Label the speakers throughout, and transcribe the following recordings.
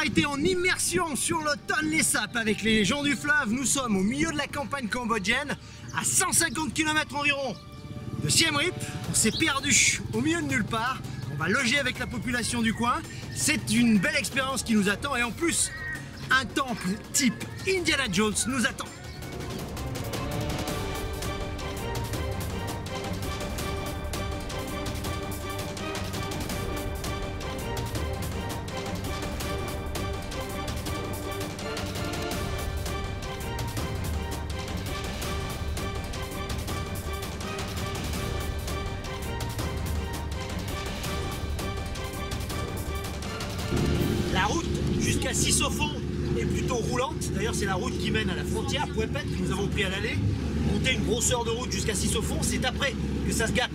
Speaker 1: été en immersion sur le Tonlé Sap avec les gens du fleuve. Nous sommes au milieu de la campagne cambodgienne, à 150 km environ de Siem Reap. On s'est perdu au milieu de nulle part. On va loger avec la population du coin. C'est une belle expérience qui nous attend et en plus, un temple type Indiana Jones nous attend. La route jusqu'à Sisophon est plutôt roulante. D'ailleurs, c'est la route qui mène à la frontière, Phuephet, que nous avons pris à l'aller. Monter une grosse heure de route jusqu'à Sisophon, c'est après que ça se gâte.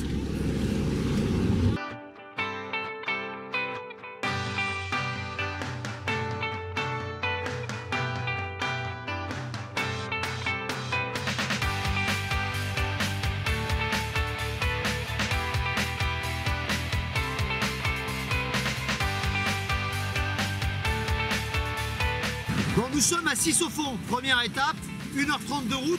Speaker 1: Bon, nous sommes à Sisophon, première étape, 1h30 de route,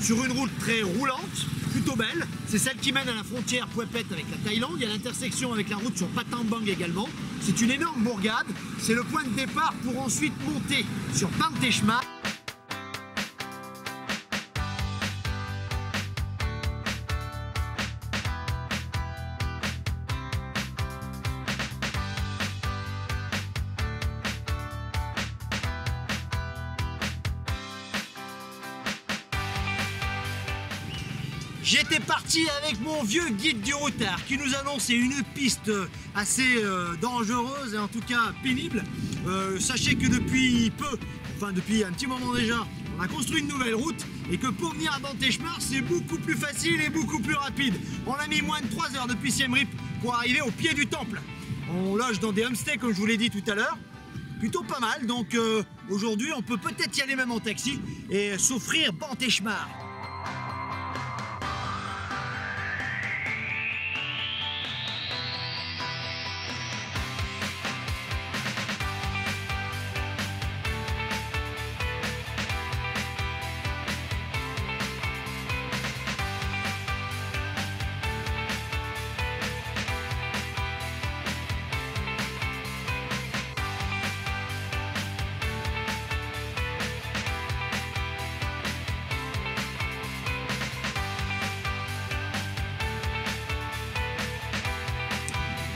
Speaker 1: sur une route très roulante, plutôt belle. C'est celle qui mène à la frontière Phuephet avec la Thaïlande. Il y a l'intersection avec la route sur Battambang également. C'est une énorme bourgade. C'est le point de départ pour ensuite monter sur Pantechmar. J'étais parti avec mon vieux guide du routard qui nous annonçait une piste assez dangereuse et en tout cas pénible. Sachez que depuis depuis un petit moment déjà, on a construit une nouvelle route et que pour venir à Pantechmar, c'est beaucoup plus facile et beaucoup plus rapide. On a mis moins de 3 heures depuis Siem Reap pour arriver au pied du temple. On loge dans des homestays comme je vous l'ai dit tout à l'heure. Plutôt pas mal, donc aujourd'hui on peut peut-être y aller même en taxi et s'offrir Pantechmar.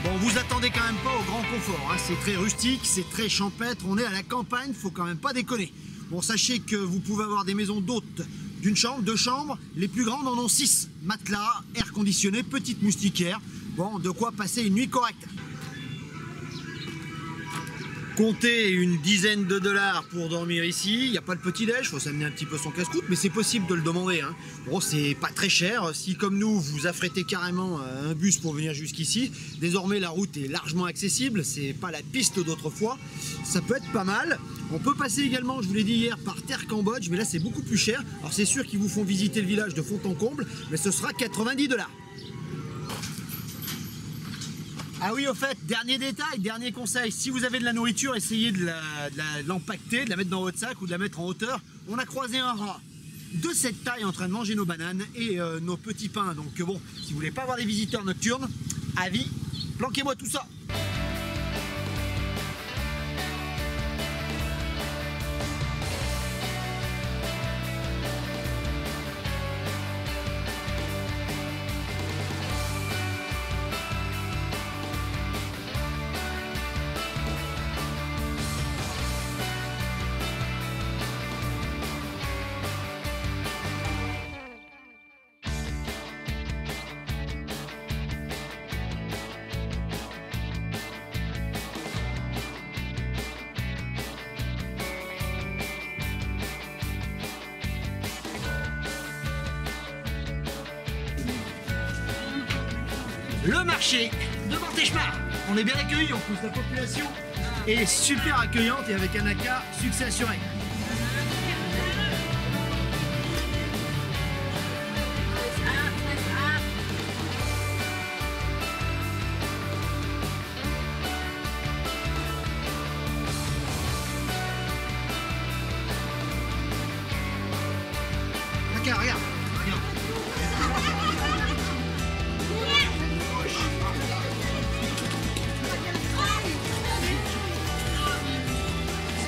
Speaker 1: Bon, vous attendez quand même pas au grand confort, hein. C'est très rustique, c'est très champêtre, on est à la campagne, faut quand même pas déconner. Bon, sachez que vous pouvez avoir des maisons d'hôtes d'une chambre, 2 chambres, les plus grandes en ont 6. Matelas, air conditionné, petite moustiquaire, bon, de quoi passer une nuit correcte. Comptez une dizaine de dollars pour dormir ici, il n'y a pas de petit-déj, il faut s'amener un petit peu son casse-croûte, mais c'est possible de le demander, hein. Bon, c'est pas très cher, si comme nous vous affrétez carrément un bus pour venir jusqu'ici, désormais la route est largement accessible, c'est pas la piste d'autrefois, ça peut être pas mal. On peut passer également, je vous l'ai dit hier, par Terre Cambodge, mais là c'est beaucoup plus cher. Alors c'est sûr qu'ils vous font visiter le village de fond en comble, mais ce sera 90 dollars. Ah oui, au fait, dernier détail, dernier conseil, si vous avez de la nourriture, essayez de l'empacter, de la mettre dans votre sac ou de la mettre en hauteur. On a croisé un rat de cette taille en train de manger nos bananes et nos petits pains. Donc bon, si vous voulez pas avoir des visiteurs nocturnes, avis, planquez-moi tout ça. Le marché de Pantechmar. On est bien accueillis en plus, la population est super accueillante et avec un accueil succès assuré.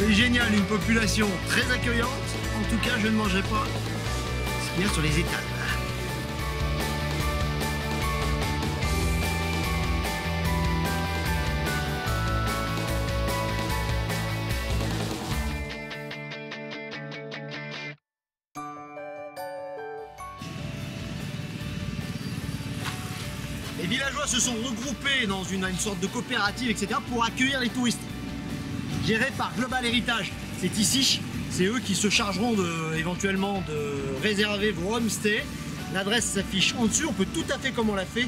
Speaker 1: C'est génial, une population très accueillante. En tout cas, je ne mangerai pas ce qu'il y a sur les étals. Les villageois se sont regroupés dans une sorte de coopérative, etc. pour accueillir les touristes. Géré par Global Héritage. C'est ici, c'est eux qui se chargeront éventuellement de réserver vos homestays. L'adresse s'affiche en dessus, on peut tout à fait, comme on l'a fait,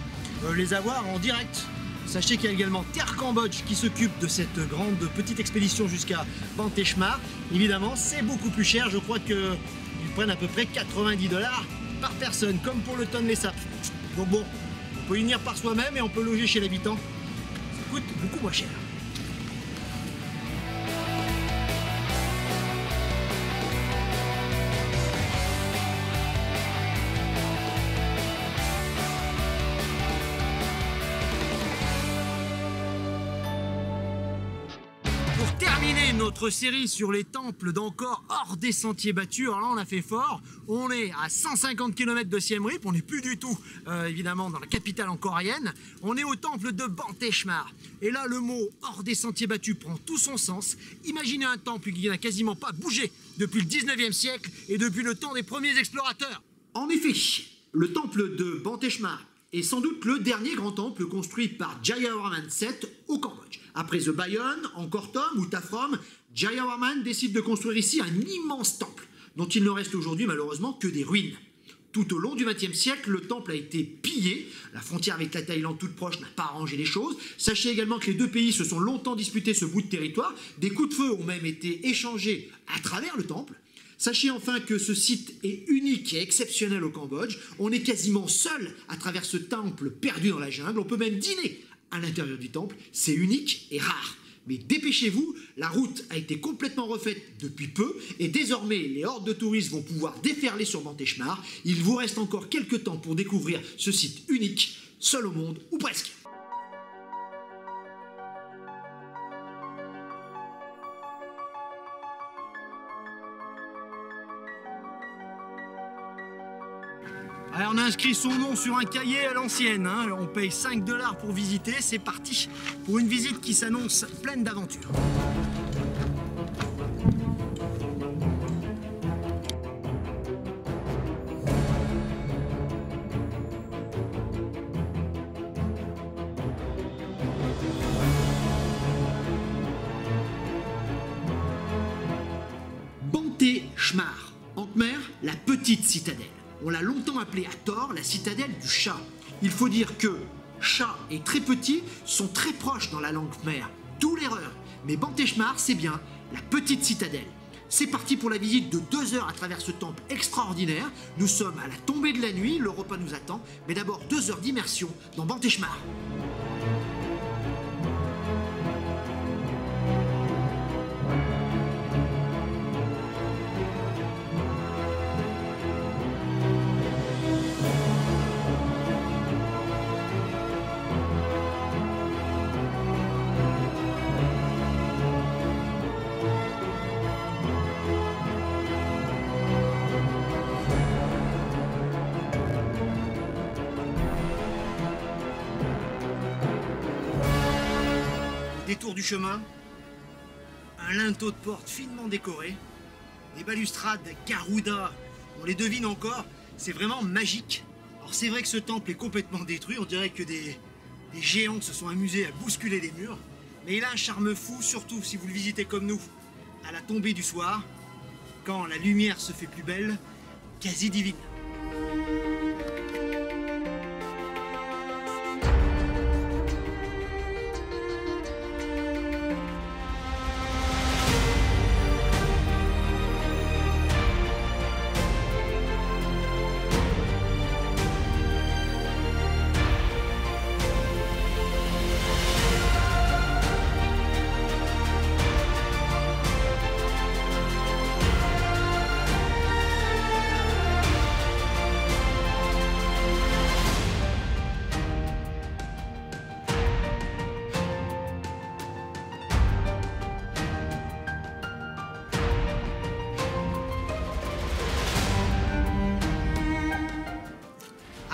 Speaker 1: les avoir en direct. Sachez qu'il y a également Terre Cambodge qui s'occupe de cette grande petite expédition jusqu'à Banteshmar. Évidemment, c'est beaucoup plus cher, je crois qu'ils prennent à peu près 90 $ par personne, comme pour le Tonlé Sap. Donc bon, on peut y venir par soi-même et on peut loger chez l'habitant. Ça coûte beaucoup moins cher. Pour terminer notre série sur les temples d'Angkor hors des sentiers battus, alors là on a fait fort, on est à 150 km de Siem Reap, on n'est plus du tout évidemment dans la capitale angkorienne, on est au temple de Banteshmar. Et là le mot hors des sentiers battus prend tout son sens. Imaginez un temple qui n'a quasiment pas bougé depuis le 19e siècle et depuis le temps des premiers explorateurs. En effet, le temple de Banteshmar est sans doute le dernier grand temple construit par Jayavarman VII au Cambodge. Après The Bayon, Angkor Thom ou Taphrom, Jayavarman décide de construire ici un immense temple, dont il ne reste aujourd'hui malheureusement que des ruines. Tout au long du XXe siècle, le temple a été pillé, la frontière avec la Thaïlande toute proche n'a pas arrangé les choses. Sachez également que les deux pays se sont longtemps disputés ce bout de territoire, des coups de feu ont même été échangés à travers le temple. Sachez enfin que ce site est unique et exceptionnel au Cambodge. On est quasiment seul à travers ce temple perdu dans la jungle. On peut même dîner à l'intérieur du temple. C'est unique et rare. Mais dépêchez-vous, la route a été complètement refaite depuis peu et désormais les hordes de touristes vont pouvoir déferler sur Banteshmar. Il vous reste encore quelques temps pour découvrir ce site unique, seul au monde ou presque. Alors on a inscrit son nom sur un cahier à l'ancienne, hein. On paye 5 $ pour visiter, c'est parti pour une visite qui s'annonce pleine d'aventures. Banteshmar, en Khmer, la petite citadelle. On l'a longtemps appelée à tort la citadelle du chat. Il faut dire que chat et très petit sont très proches dans la langue khmer, d'où l'erreur. Mais Banteshmar, c'est bien la petite citadelle. C'est parti pour la visite de 2 heures à travers ce temple extraordinaire. Nous sommes à la tombée de la nuit, le repas nous attend, mais d'abord 2 heures d'immersion dans Banteshmar. Détour du chemin, un linteau de porte finement décoré, des balustrades Garuda, on les devine encore, c'est vraiment magique. Alors c'est vrai que ce temple est complètement détruit, on dirait que des géants se sont amusés à bousculer les murs, mais il a un charme fou, surtout si vous le visitez comme nous, à la tombée du soir, quand la lumière se fait plus belle, quasi divine.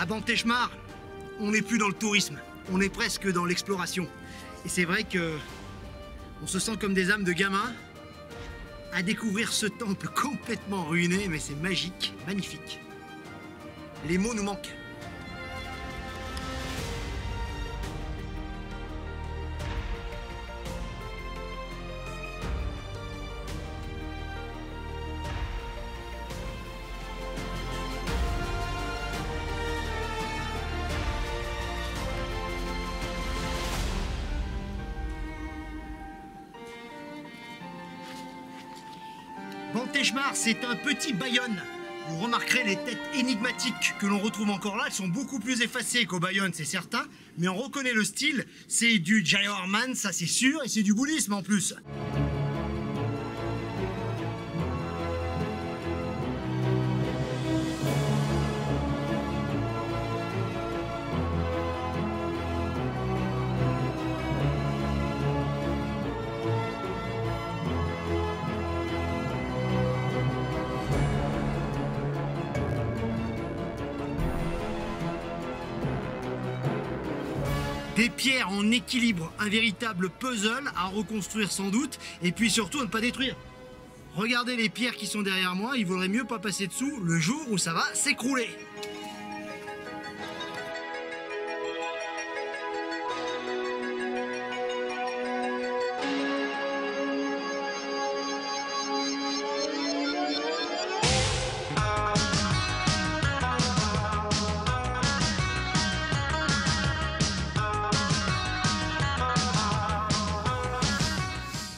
Speaker 1: À Bantechmar, on n'est plus dans le tourisme, on est presque dans l'exploration. Et c'est vrai que on se sent comme des âmes de gamins à découvrir ce temple complètement ruiné, mais c'est magique, magnifique. Les mots nous manquent. Bantechmar, c'est un petit Bayonne. Vous remarquerez les têtes énigmatiques que l'on retrouve encore là. Elles sont beaucoup plus effacées qu'au Bayonne, c'est certain. Mais on reconnaît le style. C'est du Jayavarman, ça c'est sûr. Et c'est du bouddhisme en plus. Des pierres en équilibre, un véritable puzzle à reconstruire sans doute, et puis surtout à ne pas détruire. Regardez les pierres qui sont derrière moi, il vaudrait mieux pas passer dessous le jour où ça va s'écrouler.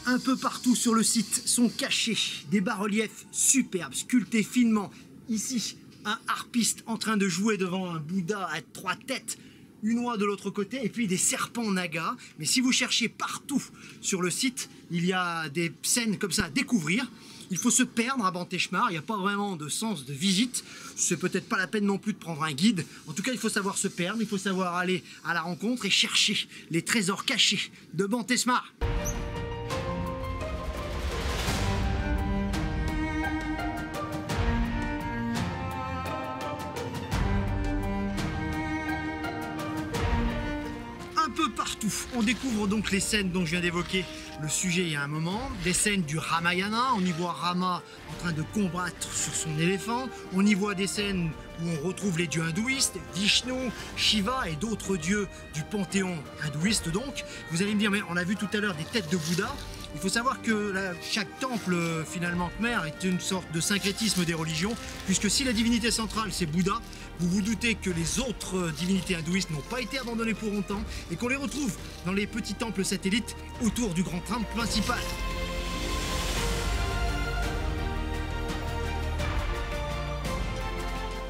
Speaker 1: Un peu partout sur le site sont cachés des bas-reliefs superbes, sculptés finement. Ici, un harpiste en train de jouer devant un Bouddha à 3 têtes, une oie de l'autre côté, et puis des serpents nagas. Mais si vous cherchez partout sur le site, il y a des scènes comme ça à découvrir. Il faut se perdre à Bantechmar, il n'y a pas vraiment de sens de visite. C'est peut-être pas la peine non plus de prendre un guide. En tout cas, il faut savoir se perdre, il faut savoir aller à la rencontre et chercher les trésors cachés de Bantechmar. Partout. On découvre donc les scènes dont je viens d'évoquer le sujet il y a un moment, des scènes du Ramayana, on y voit Rama en train de combattre sur son éléphant, on y voit des scènes où on retrouve les dieux hindouistes, Vishnu, Shiva et d'autres dieux du panthéon hindouiste donc. Vous allez me dire, mais on a vu tout à l'heure des têtes de Bouddha. Il faut savoir que chaque temple, finalement, khmer, est une sorte de syncrétisme des religions, puisque si la divinité centrale, c'est Bouddha, vous vous doutez que les autres divinités hindouistes n'ont pas été abandonnées pour longtemps, et qu'on les retrouve dans les petits temples satellites autour du grand temple principal.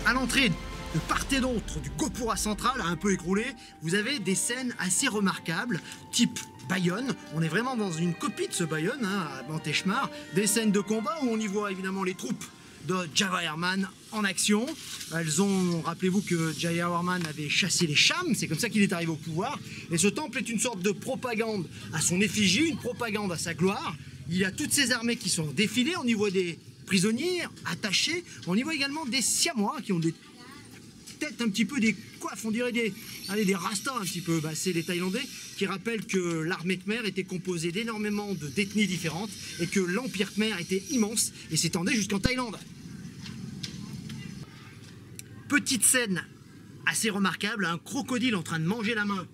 Speaker 1: À l'entrée, de part et d'autre du Gopura central, un peu écroulé, vous avez des scènes assez remarquables, type Bayonne. On est vraiment dans une copie de ce Bayonne, à Bantechmar. Des scènes de combat où on y voit évidemment les troupes de Jayavarman en action. Elles ont, rappelez-vous que Jayavarman avait chassé les Chams, c'est comme ça qu'il est arrivé au pouvoir. Et ce temple est une sorte de propagande à son effigie, une propagande à sa gloire. Il y a toutes ces armées qui sont défilées, on y voit des prisonniers attachés, on y voit également des Siamois qui ont des têtes un petit peu, des coiffes, on dirait des rastas un petit peu. C'est les Thaïlandais qui rappellent que l'armée khmer était composée d'énormément d'ethnies différentes et que l'empire khmer était immense et s'étendait jusqu'en Thaïlande. Petite scène assez remarquable, un crocodile en train de manger la main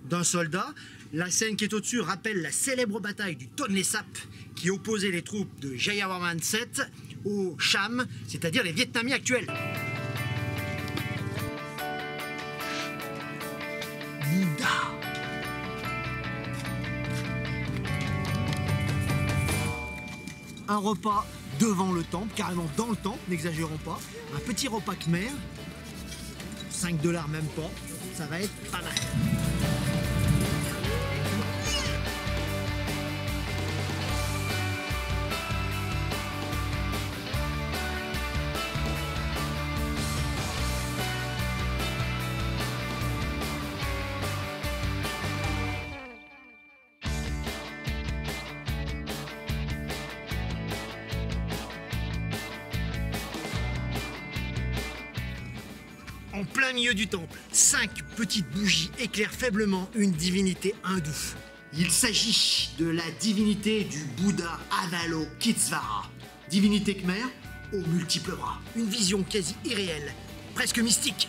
Speaker 1: d'un soldat. La scène qui est au-dessus rappelle la célèbre bataille du Tonlé Sap qui opposait les troupes de Jayavarman VII aux Cham, c'est-à-dire les Vietnamiens actuels. Bouddha. Un repas devant le temple, carrément dans le temple, n'exagérons pas. Un petit repas khmer, 5 $ même pas, ça va être pas mal. En plein milieu du temple, 5 petites bougies éclairent faiblement une divinité hindoue. Il s'agit de la divinité du Bouddha Avalokitesvara, divinité khmer aux multiples bras. Une vision quasi irréelle, presque mystique.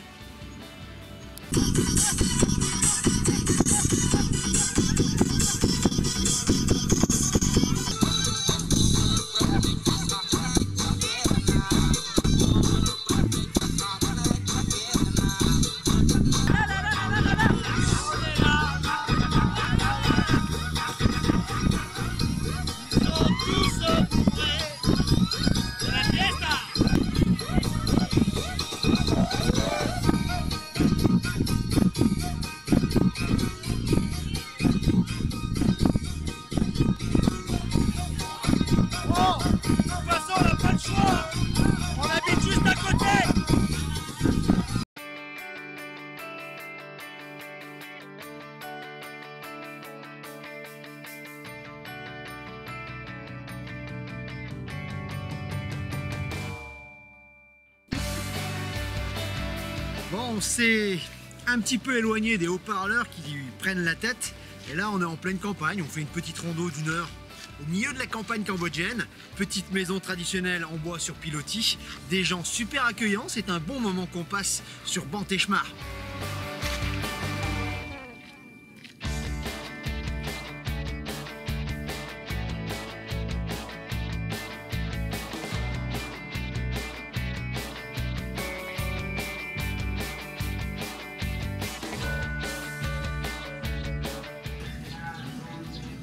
Speaker 1: Bon, on s'est un petit peu éloigné des haut-parleurs qui lui prennent la tête. Et là, on est en pleine campagne. On fait une petite rando d'1 heure au milieu de la campagne cambodgienne. Petite maison traditionnelle en bois sur pilotis. Des gens super accueillants. C'est un bon moment qu'on passe sur Banteshmar.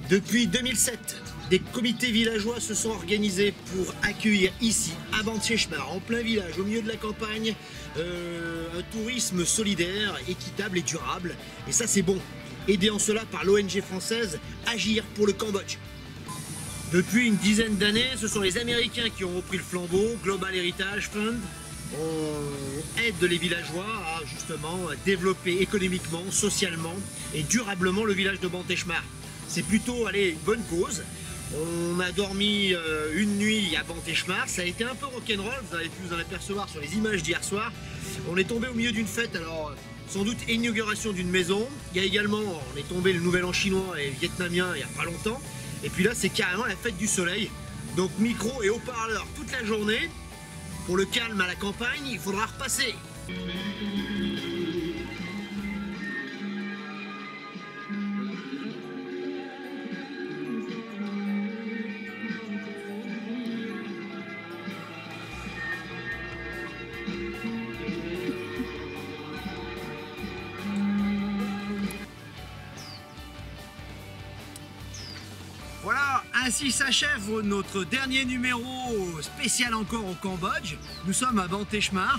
Speaker 1: Depuis 2007, des comités villageois se sont organisés pour accueillir ici, à Banteshmar, en plein village, au milieu de la campagne, un tourisme solidaire, équitable et durable. Et ça, c'est bon. Aidé en cela par l'ONG française Agir pour le Cambodge. Depuis une dizaine d'années, ce sont les Américains qui ont repris le flambeau. Global Heritage Fund. On aide les villageois à justement développer économiquement, socialement et durablement le village de Banteshmar. C'est plutôt allez, une bonne cause. On a dormi une nuit à Banteshmar, ça a été un peu rock'n'roll, vous avez pu vous en apercevoir sur les images d'hier soir. On est tombé au milieu d'une fête, alors sans doute inauguration d'une maison. Il y a également, on est tombé le nouvel an chinois et vietnamien il n'y a pas longtemps. Et puis là c'est carrément la fête du soleil. Donc micro et haut-parleur toute la journée. Pour le calme à la campagne, il faudra repasser. Voilà, ainsi s'achève notre dernier numéro spécial encore au Cambodge. Nous sommes à Banteshmar,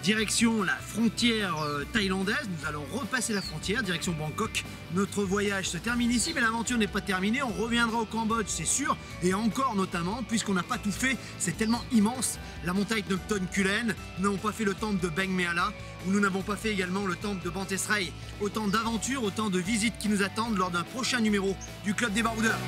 Speaker 1: direction la frontière thaïlandaise. Nous allons repasser la frontière, direction Bangkok. Notre voyage se termine ici, mais l'aventure n'est pas terminée. On reviendra au Cambodge, c'est sûr, et encore notamment, puisqu'on n'a pas tout fait. C'est tellement immense. La montagne de Ton Kulen, nous n'avons pas fait le temple de Beng Meala, où nous n'avons pas fait également le temple de Bantesrai. Autant d'aventures, autant de visites qui nous attendent lors d'un prochain numéro du Club des Baroudeurs.